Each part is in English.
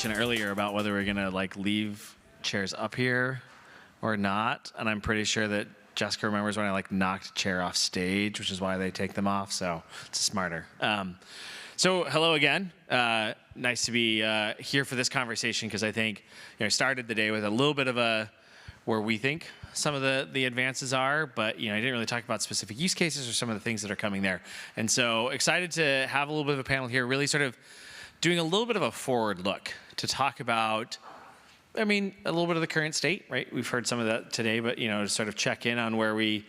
conversation earlier about whether we're gonna like leave chairs up here or not, and I'm pretty sure that Jessica remembers when I like knocked a chair off stage, which is why they take them off. So it's smarter. So hello again. Nice to be here for this conversation because I think I started the day with a little bit of a where we think some of the advances are, but I didn't really talk about specific use cases or some of the things that are coming there. And so excited to have a little bit of a panel here, really sort of doing a little bit of a forward look to talk about, a little bit of the current state, right? We've heard some of that today, but to sort of check in on where we,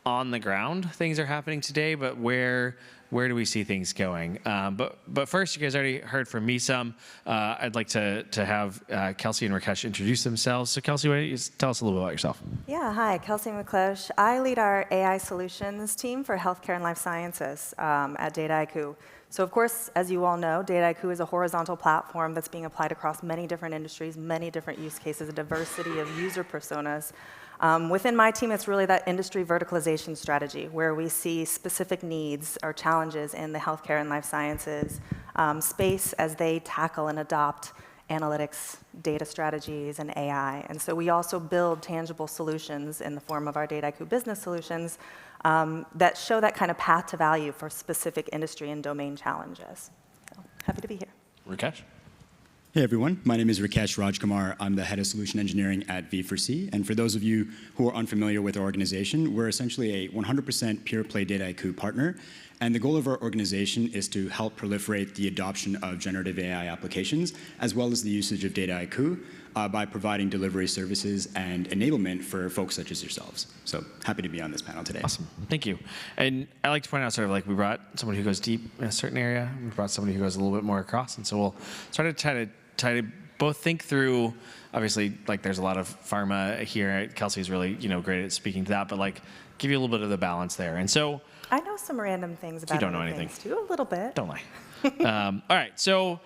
on the ground, things are happening today, but where do we see things going? But first, you guys already heard from me some. I'd like to have Kelci and Rakesh introduce themselves. So Kelci, why don't you tell us a little bit about yourself? Yeah, hi, Kelci Miclaus. I lead our AI solutions team for healthcare and life sciences at Dataiku. So of course, as you all know, Dataiku is a horizontal platform that's being applied across many different industries, many different use cases, a diversity of user personas. Within my team, it's really that industry verticalization strategy where we see specific needs or challenges in the healthcare and life sciences space as they tackle and adopt analytics, data strategies, and AI. And so we also build tangible solutions in the form of our Dataiku business solutions that show that kind of path to value for specific industry and domain challenges. So happy to be here. Rakesh? Hey everyone, my name is Rakesh Rajkumar. I'm the head of solution engineering at v4c. And for those of you who are unfamiliar with our organization, we're essentially a 100% pure play Dataiku partner. And the goal of our organization is to help proliferate the adoption of generative AI applications, as well as the usage of Dataiku by providing delivery services and enablement for folks such as yourselves. So happy to be on this panel today. Awesome, thank you. And I like to point out sort of like we brought someone who goes deep in a certain area, we brought somebody who goes a little bit more across, and so we'll sort of try to both think through, obviously, like there's a lot of pharma here. Kelci's really, great at speaking to that, but like give you a little bit of the balance there. And so I know some random things about you don't know anything too, a little bit. Don't lie. All right, so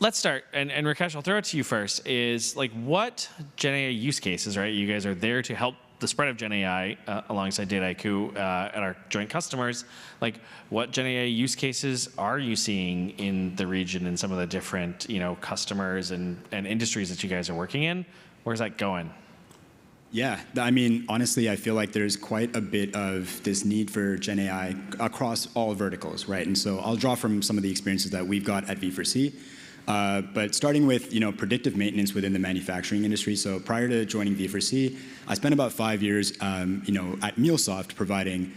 let's start. And Rakesh, I'll throw it to you first. Is like what Gen AI use cases, right? You guys are there to help the spread of Gen AI alongside Dataiku at our joint customers. Like, what Gen AI use cases are you seeing in the region and some of the different, customers and industries that you guys are working in? Where's that going? Yeah, honestly, I feel like there's quite a bit of this need for Gen AI across all verticals, right? And so I'll draw from some of the experiences that we've got at v4c. But starting with predictive maintenance within the manufacturing industry. So prior to joining v4c, I spent about 5 years at MuleSoft providing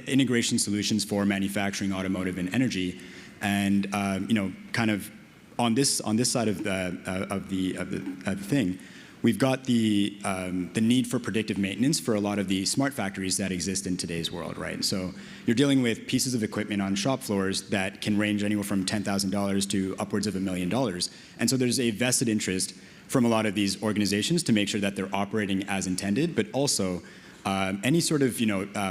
integration solutions for manufacturing, automotive, and energy. And kind of on this side of the thing, we've got the need for predictive maintenance for a lot of the smart factories that exist in today's world, right? And so you're dealing with pieces of equipment on shop floors that can range anywhere from $10,000 to upwards of $1 million. And so there's a vested interest from a lot of these organizations to make sure that they're operating as intended, but also any sort of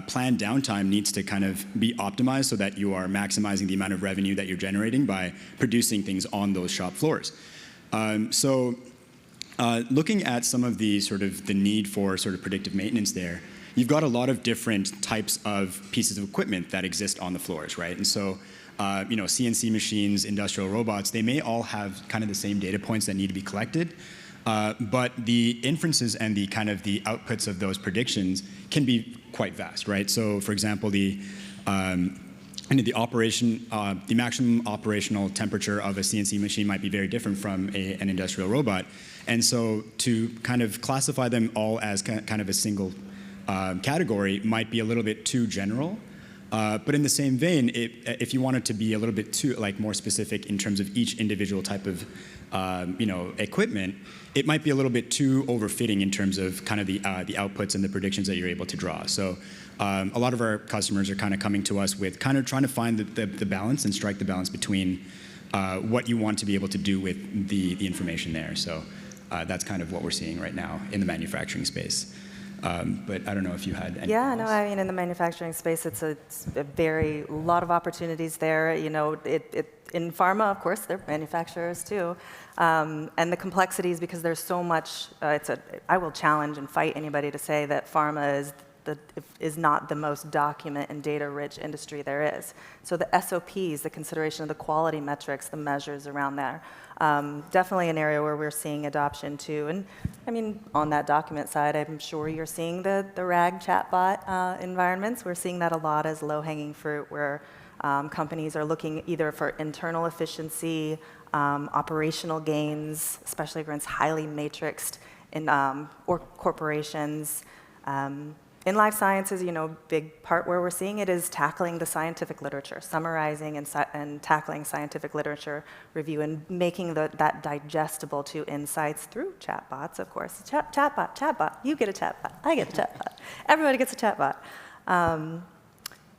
planned downtime needs to kind of be optimized so that you are maximizing the amount of revenue that you're generating by producing things on those shop floors. Looking at some of the the need for predictive maintenance there, you've got a lot of different types of pieces of equipment that exist on the floors, right? And so, CNC machines, industrial robots, they may all have kind of the same data points that need to be collected, but the inferences and the outputs of those predictions can be quite vast, right? So, for example, the maximum operational temperature of a CNC machine might be very different from an industrial robot. And so to kind of classify them all as kind of a single category might be a little bit too general. But in the same vein, if you wanted to be a little bit too more specific in terms of each individual type of equipment, it might be a little bit too overfitting in terms of kind of the outputs and the predictions that you're able to draw. So a lot of our customers are kind of coming to us with kind of trying to find the balance and strike the balance between what you want to be able to do with the information there. So that's kind of what we're seeing right now in the manufacturing space. But I don't know if you had anything else. No, in the manufacturing space, it's a lot of opportunities there. In pharma, of course, they're manufacturers too. And the complexities, because there's so much, I will challenge and fight anybody to say that pharma is is not the most document and data-rich industry there is. So the SOPs, the consideration of the quality metrics, the measures around there, definitely an area where we're seeing adoption too. And I mean, on that document side, I'm sure you're seeing the RAG chatbot environments. We're seeing that a lot as low-hanging fruit, where companies are looking either for internal efficiency, operational gains, especially against highly matrixed or corporations. In life sciences, big part where we're seeing it is tackling the scientific literature, summarizing and tackling scientific literature review and making that digestible to insights through chatbots, of course. Chatbot, you get a chatbot, I get a chatbot, everybody gets a chatbot.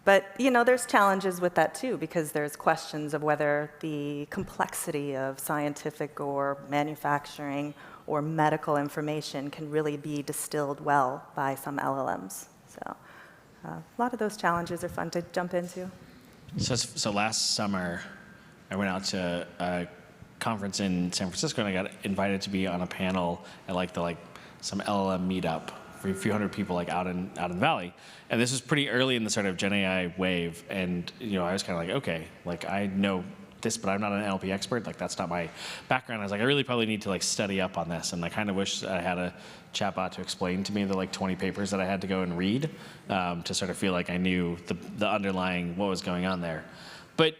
But there's challenges with that too, because there's questions of whether the complexity of scientific or manufacturing or medical information can really be distilled well by some LLMs. So a lot of those challenges are fun to jump into. So last summer, I went out to a conference in San Francisco, and I got invited to be on a panel at some LLM meetup for a few hundred people out in the valley. And this was pretty early in the sort of Gen AI wave, and I was kind of okay, I know this, but I'm not an NLP expert. That's not my background. I was I really probably need to study up on this, and I kind of wish I had a chatbot to explain to me the 20 papers that I had to go and read to sort of feel like I knew the underlying what was going on there. But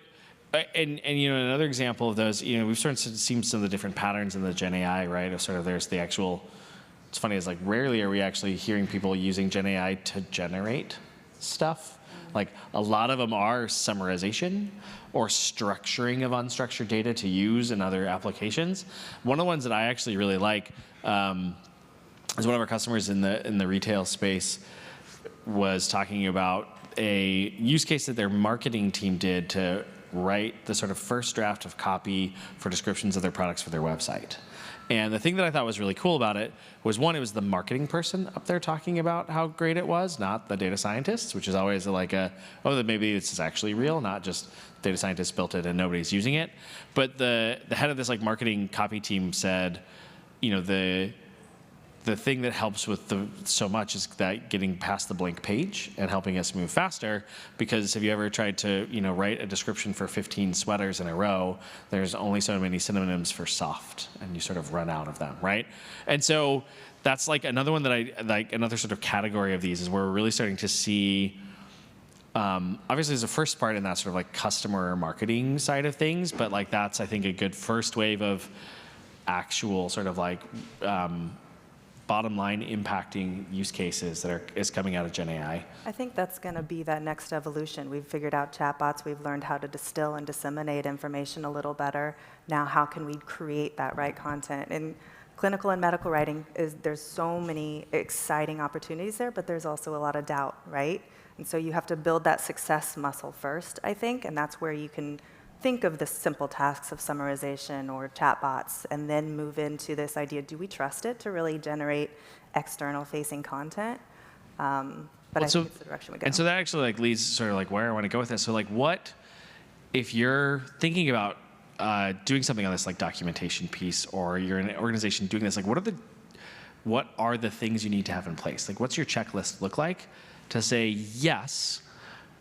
and another example of those, we've sort of seen some of the different patterns in the Gen AI, right? Of sort of there's the actual. What's funny is rarely are we actually hearing people using Gen AI to generate stuff. A lot of them are summarization or structuring of unstructured data to use in other applications. One of the ones that I actually really like is one of our customers in the retail space was talking about a use case that their marketing team did to write the sort of first draft of copy for descriptions of their products for their website. And the thing that I thought was really cool about it was, one, it was the marketing person up there talking about how great it was, not the data scientists, which is always that maybe this is actually real, not just data scientists built it and nobody's using it. But the head of this marketing copy team said, the thing that helps with so much is that getting past the blank page and helping us move faster. Because have you ever tried to write a description for 15 sweaters in a row? There's only so many synonyms for soft, and you sort of run out of them, right? And so that's another one that another sort of category of these is where we're really starting to see. Obviously, there's a first part in that sort of customer marketing side of things, but that's I think a good first wave of actual sort of bottom line impacting use cases that is coming out of Gen AI. I think that's going to be that next evolution. We've figured out chatbots. We've learned how to distill and disseminate information a little better. Now, how can we create that right content? In clinical and medical writing, there's so many exciting opportunities there, but there's also a lot of doubt, right? And so you have to build that success muscle first, I think, and that's where you can think of the simple tasks of summarization or chatbots, and then move into this idea, do we trust it to really generate external-facing content? But I think it's the direction we go. And so that actually leads sort of where I want to go with this. So what, if you're thinking about doing something on this documentation piece, or you're in an organization doing this, what are the things you need to have in place? What's your checklist look like to say, yes,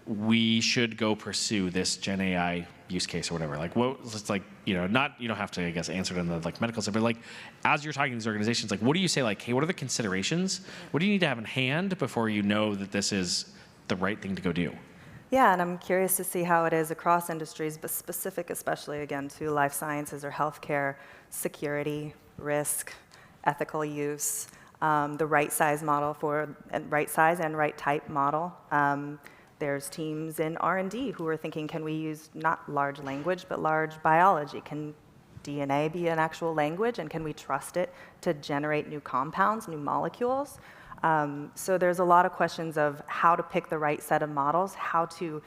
we should go pursue this Gen AI use case or whatever? Not, you don't have to, I guess, answer it in the medical side, but as you're talking to these organizations, what do you say, hey, what are the considerations? What do you need to have in hand before you know that this is the right thing to go do? Yeah, and I'm curious to see how it is across industries, but specific especially, again, to life sciences or healthcare, security, risk, ethical use, the right size model right size and right type model. There's teams in R&D who are thinking, can we use not large language, but large biology? Can DNA be an actual language, and can we trust it to generate new compounds, new molecules? So there's a lot of questions of how to pick the right set of models, how to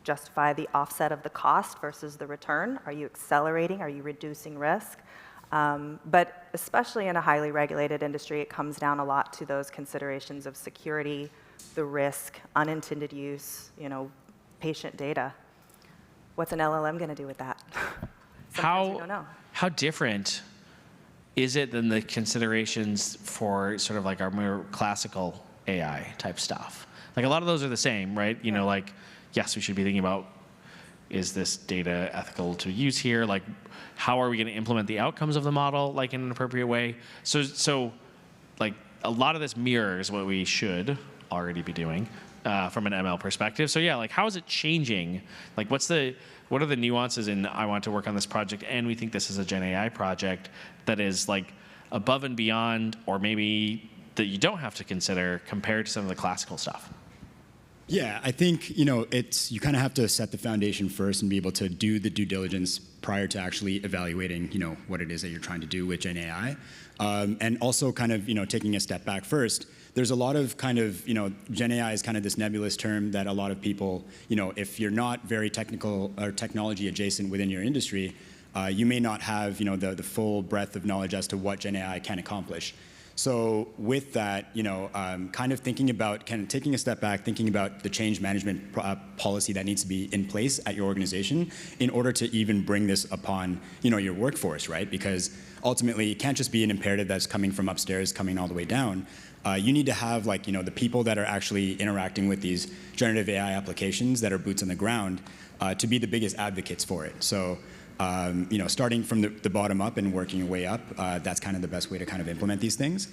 justify the offset of the cost versus the return. Are you accelerating? Are you reducing risk? But especially in a highly regulated industry, it comes down a lot to those considerations of security, the risk, unintended use, patient data. What's an LLM going to do with that? Sometimes we don't know. How different is it than the considerations for sort of our more classical AI type stuff. Like a lot of those are the same, right? You know, like, yes, we should be thinking about, is this data ethical to use here? Like, how are we going to implement the outcomes of the model, like in an appropriate way? So like a lot of this mirrors what we should already be doing from an ML perspective. So yeah, like how is it changing? Like what are the nuances in I want to work on this project and we think this is a Gen AI project that is like above and beyond, or maybe that you don't have to consider compared to some of the classical stuff? Yeah, I think you kind of have to set the foundation first and be able to do the due diligence prior to actually evaluating what it is that you're trying to do with Gen AI, and also kind of taking a step back first. There's a lot of kind of Gen AI is kind of this nebulous term that a lot of people if you're not very technical or technology adjacent within your industry, you may not have the full breadth of knowledge as to what Gen AI can accomplish. So with that, kind of thinking about, kind of taking a step back, thinking about the change management policy that needs to be in place at your organization in order to even bring this upon, your workforce, right? Because ultimately, it can't just be an imperative that's coming from upstairs, coming all the way down. You need to have, the people that are actually interacting with these generative AI applications that are boots on the ground to be the biggest advocates for it. So. Starting from the bottom up and working your way up, that's kind of the best way to kind of implement these things.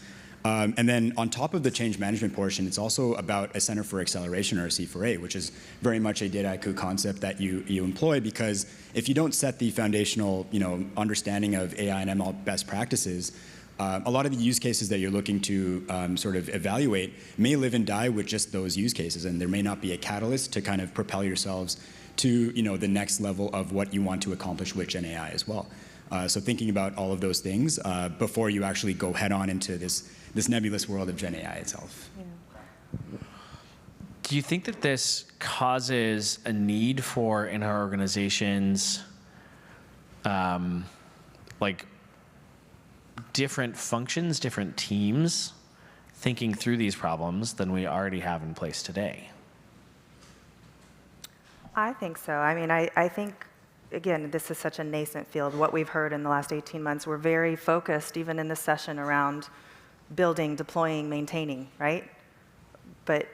And then on top of the change management portion, it's also about a Center for Acceleration, or a C4A, which is very much a Dataiku concept that you employ, because if you don't set the foundational understanding of AI and ML best practices, a lot of the use cases that you're looking to sort of evaluate may live and die with just those use cases, and there may not be a catalyst to kind of propel yourselves to the next level of what you want to accomplish with Gen AI as well. So thinking about all of those things before you actually go head on into this nebulous world of Gen AI itself. Yeah. Do you think that this causes a need for, in our organizations, like different functions, different teams thinking through these problems than we already have in place today? I think so. I mean, I think, again, this is such a nascent field. What we've heard in the last 18 months, we're very focused, even in this session, around building, deploying, maintaining, right? But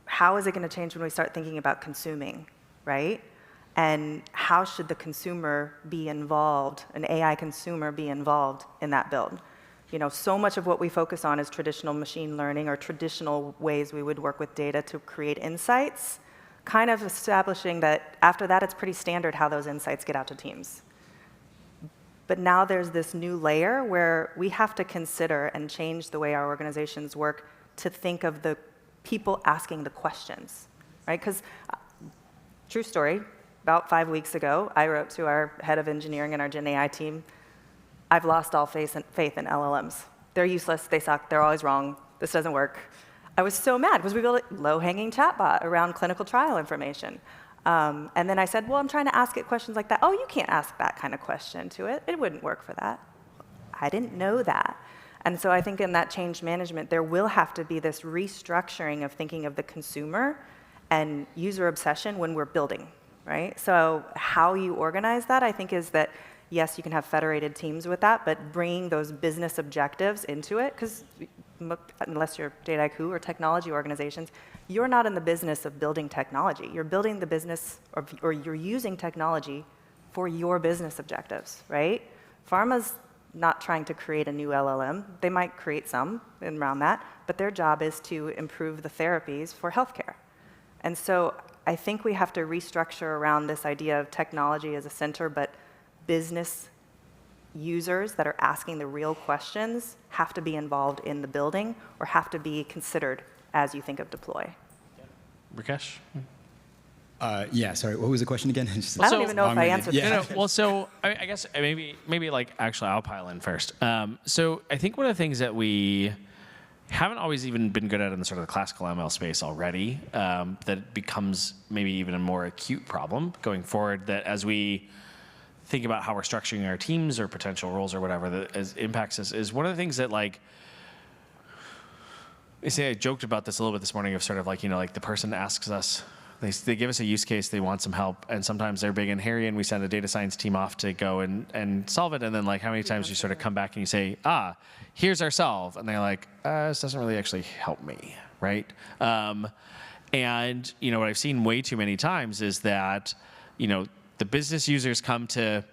how is it going to change when we start thinking about consuming, right? And how should the consumer be involved, an AI consumer be involved in that build? So much of what we focus on is traditional machine learning or traditional ways we would work with data to create insights, kind of establishing that after that, it's pretty standard how those insights get out to teams. But now there's this new layer where we have to consider and change the way our organizations work to think of the people asking the questions, right? Because, true story, about 5 weeks ago, I wrote to our head of engineering and our Gen AI team, I've lost all faith in LLMs. They're useless, they suck, they're always wrong, this doesn't work. I was so mad because we built a low-hanging chatbot around clinical trial information. And then I said, well, I'm trying to ask it questions like that. Oh, you can't ask that kind of question to it. It wouldn't work for that. I didn't know that. And so I think in that change management, there will have to be this restructuring of thinking of the consumer and user obsession when we're building, right? So how you organize that, I think, is that, yes, you can have federated teams with that, but bringing those business objectives into it, because unless you're Dataiku or technology organizations, you're not in the business of building technology. You're building the business, or you're using technology for your business objectives, right? Pharma's not trying to create a new LLM. They might create some around that, but their job is to improve the therapies for healthcare. And so I think we have to restructure around this idea of technology as a center, but business users that are asking the real questions have to be involved in the building or have to be considered as you think of deploy. Rakesh? Yeah, sorry, what was the question again? I don't even know if I answered yeah. that. Well, so I guess maybe like actually I'll pile in first. So I think one of the things that we haven't always even been good at in the sort of the classical ML space already, that becomes maybe even a more acute problem going forward, that as we think about how we're structuring our teams or potential roles or whatever that impacts us, is one of the things that I joked about this a little bit this morning of sort of like the person asks us they give us a use case, they want some help, and sometimes they're big and hairy, and we send a data science team off to go and solve it. And then, like, how many times you sort of come back and you say, here's our solve, and they're like, this doesn't really actually help me, right? And what I've seen way too many times is that the business users come to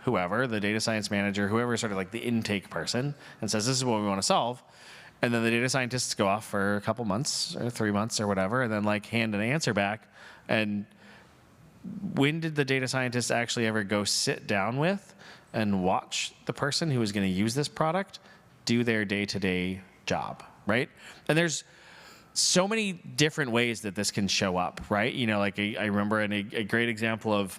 whoever, the data science manager, whoever, sort of like the intake person, and says, this is what we want to solve. And then the data scientists go off for a couple months or 3 months or whatever, and then like hand an answer back. And when did the data scientists actually ever go sit down with and watch the person who is going to use this product do their day-to-day job, right? And there's so many different ways that this can show up, right? Like I remember a great example of,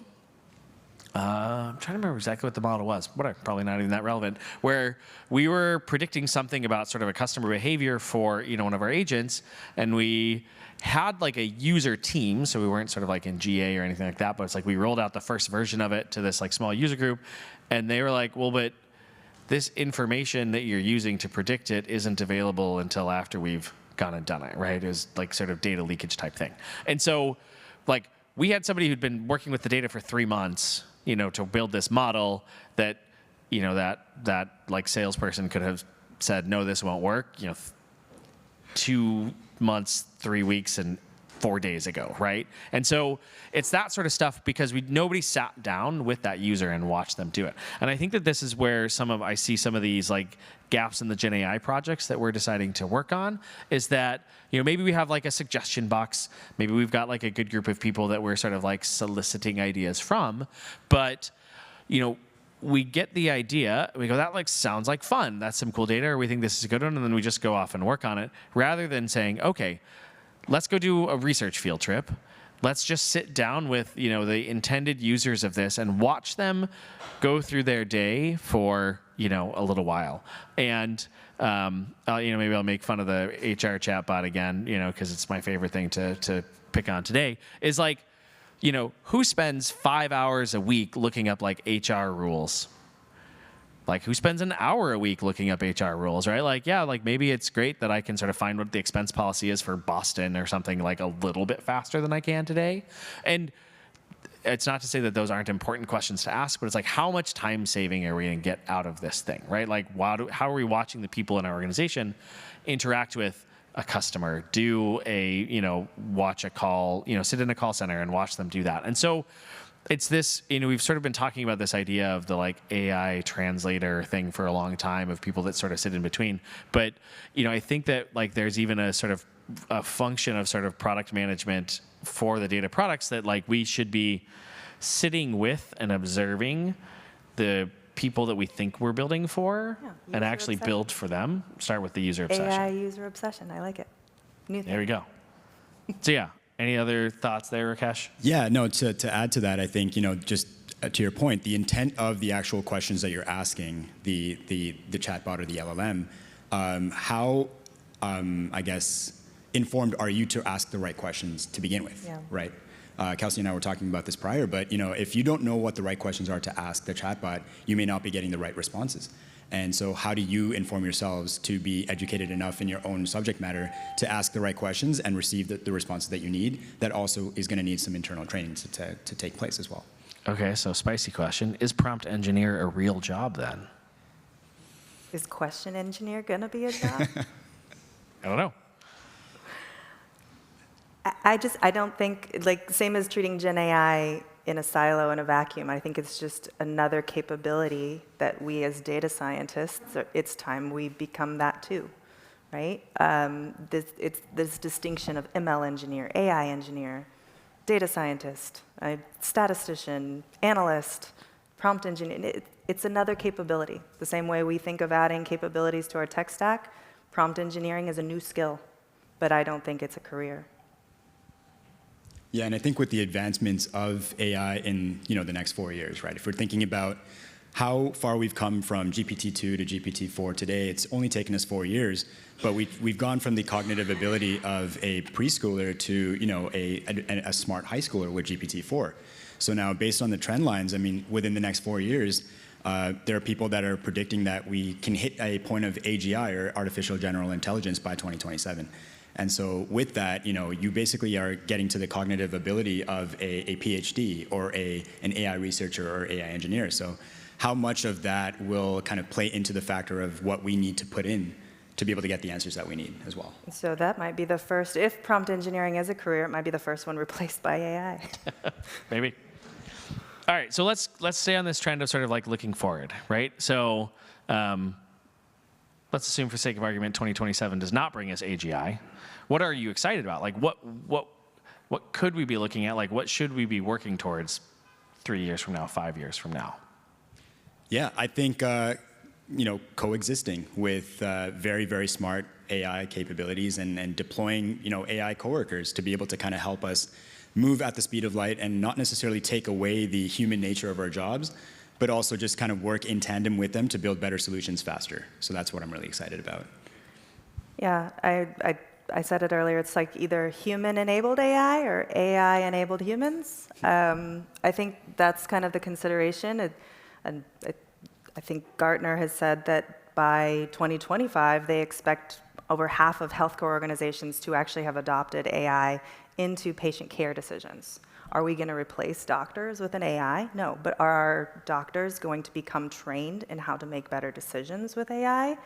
I'm trying to remember exactly what the model was. Whatever, probably not even that relevant. Where we were predicting something about sort of a customer behavior for one of our agents, and we had like a user team, so we weren't sort of like in GA or anything like that. But it's like we rolled out the first version of it to this like small user group, and they were like, well, but this information that you're using to predict it isn't available until after we've gone and done it, right? It was like sort of data leakage type thing. And so, like, we had somebody who'd been working with the data for 3 months, to build this model that, that like salesperson could have said, no, this won't work, 2 months, 3 weeks, and 4 days ago, right? And so it's that sort of stuff because nobody sat down with that user and watched them do it. And I think that this is where I see some of these like gaps in the Gen AI projects that we're deciding to work on, is that, maybe we have like a suggestion box, maybe we've got like a good group of people that we're sort of like soliciting ideas from, but, we get the idea, we go, that like sounds like fun, that's some cool data, or we think this is a good one, and then we just go off and work on it, rather than saying, okay, let's go do a research field trip. Let's just sit down with the intended users of this and watch them go through their day for a little while. And maybe I'll make fun of the HR chatbot again, because it's my favorite thing to pick on today. Is like, who spends 5 hours a week looking up like HR rules? Like, who spends an hour a week looking up HR rules, right? Like, yeah, like maybe it's great that I can sort of find what the expense policy is for Boston or something like a little bit faster than I can today. And it's not to say that those aren't important questions to ask, but it's like, how much time saving are we going to get out of this thing, right? Like, how are we watching the people in our organization interact with a customer, do watch a call, sit in a call center and watch them do that. And so it's this, we've sort of been talking about this idea of the like AI translator thing for a long time, of people that sort of sit in between. But, I think that like there's even a sort of a function of sort of product management for the data products that like we should be sitting with and observing the people that we think we're building for, and actually build for them. Start with the user obsession. AI user obsession, I like it. New thing. There we go. So yeah. Any other thoughts there, Rakesh? Yeah, no, to add to that, I think, just to your point, the intent of the actual questions that you're asking, the chatbot or the LLM, how, I guess, informed are you to ask the right questions to begin with, right? Kelci and I were talking about this prior, but if you don't know what the right questions are to ask the chatbot, you may not be getting the right responses. And so how do you inform yourselves to be educated enough in your own subject matter to ask the right questions and receive the responses that you need? That also is going to need some internal training to take place as well. Okay, so spicy question. Is prompt engineer a real job then? Is question engineer going to be a job? I don't know. I don't think, like, same as treating Gen AI in a silo, in a vacuum. I think it's just another capability that we as data scientists, it's time we become that too, right? It's this distinction of ML engineer, AI engineer, data scientist, statistician, analyst, prompt engineer. It's another capability. The same way we think of adding capabilities to our tech stack, prompt engineering is a new skill, but I don't think it's a career. Yeah, and I think with the advancements of AI in the next 4 years, right? If we're thinking about how far we've come from GPT-2 to GPT-4 today, it's only taken us 4 years, but we've gone from the cognitive ability of a preschooler to a smart high schooler with GPT-4. So now, based on the trend lines, I mean, within the next 4 years, there are people that are predicting that we can hit a point of AGI, or artificial general intelligence, by 2027. And so with that, you basically are getting to the cognitive ability of a PhD or an AI researcher or AI engineer. So how much of that will kind of play into the factor of what we need to put in to be able to get the answers that we need as well? So that might be the first, if prompt engineering is a career, it might be the first one replaced by AI. Maybe. All right, so let's stay on this trend of sort of like looking forward, right? So let's assume for sake of argument 2027 does not bring us AGI. What are you excited about? Like what could we be looking at? Like what should we be working towards 3 years from now, 5 years from now? Yeah, I think coexisting with very, very smart AI capabilities and deploying AI coworkers to be able to kind of help us move at the speed of light and not necessarily take away the human nature of our jobs, but also just kind of work in tandem with them to build better solutions faster. So that's what I'm really excited about. Yeah, I said it earlier, it's like either human-enabled AI or AI-enabled humans. I think that's kind of the consideration. And I think Gartner has said that by 2025, they expect over half of healthcare organizations to actually have adopted AI into patient care decisions. Are we going to replace doctors with an AI? No, but are our doctors going to become trained in how to make better decisions with AI?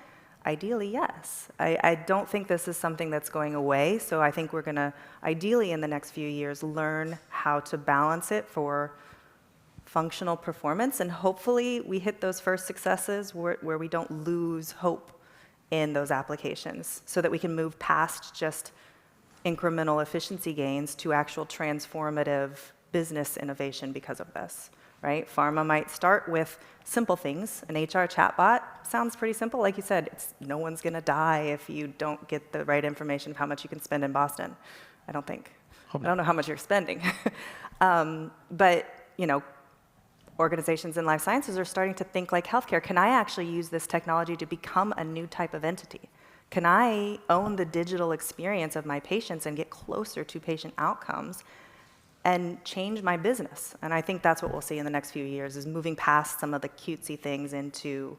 Ideally, yes. I don't think this is something that's going away, so I think we're going to, ideally in the next few years, learn how to balance it for functional performance, and hopefully we hit those first successes where we don't lose hope in those applications so that we can move past just incremental efficiency gains to actual transformative business innovation because of this, right? Pharma might start with simple things. An HR chatbot sounds pretty simple. Like you said, no one's going to die if you don't get the right information of how much you can spend in Boston. I don't think. I don't know how much you're spending. But, organizations in life sciences are starting to think like healthcare. Can I actually use this technology to become a new type of entity? Can I own the digital experience of my patients and get closer to patient outcomes and change my business? And I think that's what we'll see in the next few years, is moving past some of the cutesy things into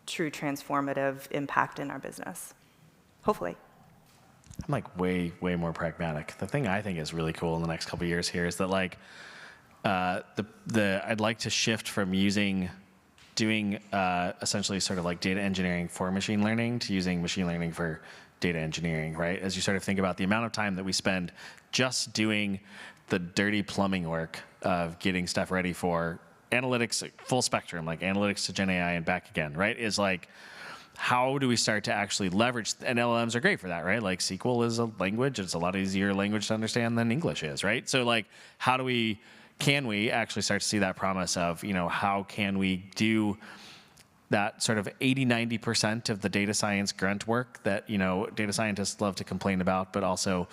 true transformative impact in our business. Hopefully. I'm like way more pragmatic. The thing I think is really cool in the next couple of years here is that like I'd like to shift from doing essentially sort of like data engineering for machine learning to using machine learning for data engineering, right? As you sort of think about the amount of time that we spend just doing the dirty plumbing work of getting stuff ready for analytics, full spectrum, like analytics to Gen AI and back again, right? Is like, how do we start to actually leverage, and LLMs are great for that, right? Like SQL is a language, it's a lot easier language to understand than English is, right? So like, can we actually start to see that promise of, how can we do that sort of 80-90% of the data science grunt work that, data scientists love to complain about, but also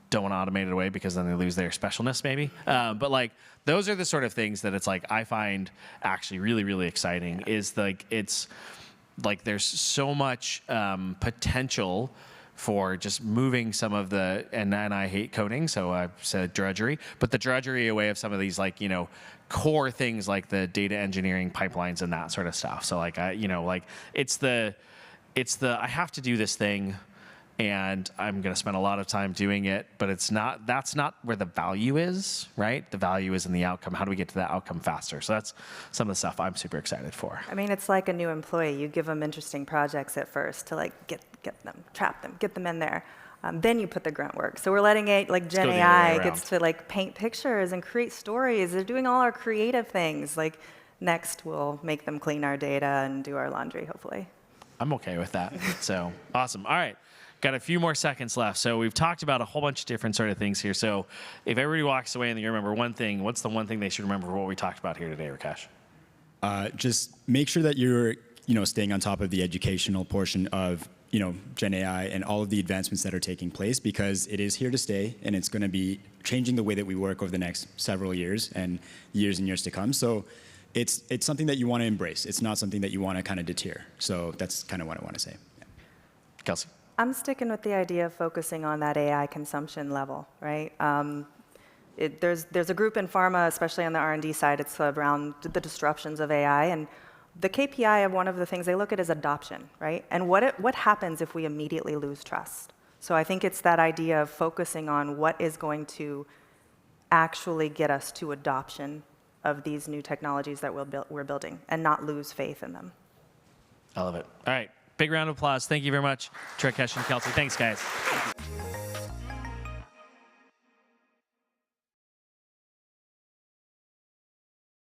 don't want to automate it away because then they lose their specialness maybe. But like, those are the sort of things that it's like, I find actually really, really exciting is like, it's like, there's so much potential for just moving some of the, and I hate coding, so I said drudgery, but the drudgery away of some of these like, core things like the data engineering pipelines and that sort of stuff. So like, it's the, I have to do this thing and I'm going to spend a lot of time doing it, but that's not where the value is, right? The value is in the outcome. How do we get to that outcome faster? So that's some of the stuff I'm super excited for. I mean, it's like a new employee. You give them interesting projects at first to like get them, trap them, get them in there. Then you put the grunt work. So we're letting it, like Gen AI gets to like paint pictures and create stories. They're doing all our creative things. Like next we'll make them clean our data and do our laundry, hopefully. I'm okay with that. So awesome. All right. Got a few more seconds left. So we've talked about a whole bunch of different sort of things here. So if everybody walks away and they remember one thing, what's the one thing they should remember for what we talked about here today, Rakesh? Just make sure that you're staying on top of the educational portion of Gen AI and all of the advancements that are taking place, because it is here to stay and it's going to be changing the way that we work over the next several years and years to come. So it's something that you want to embrace. It's not something that you want to kind of deter. So that's kind of what I want to say. Yeah. Kelci. I'm sticking with the idea of focusing on that AI consumption level, right? There's a group in pharma, especially on the R&D side, it's around the disruptions of AI, and the KPI of one of the things they look at is adoption, right? And what happens if we immediately lose trust? So I think it's that idea of focusing on what is going to actually get us to adoption of these new technologies that we're building and not lose faith in them. I love it. All right. Big round of applause. Thank you very much, Rakesh and Kelci. Thanks, guys.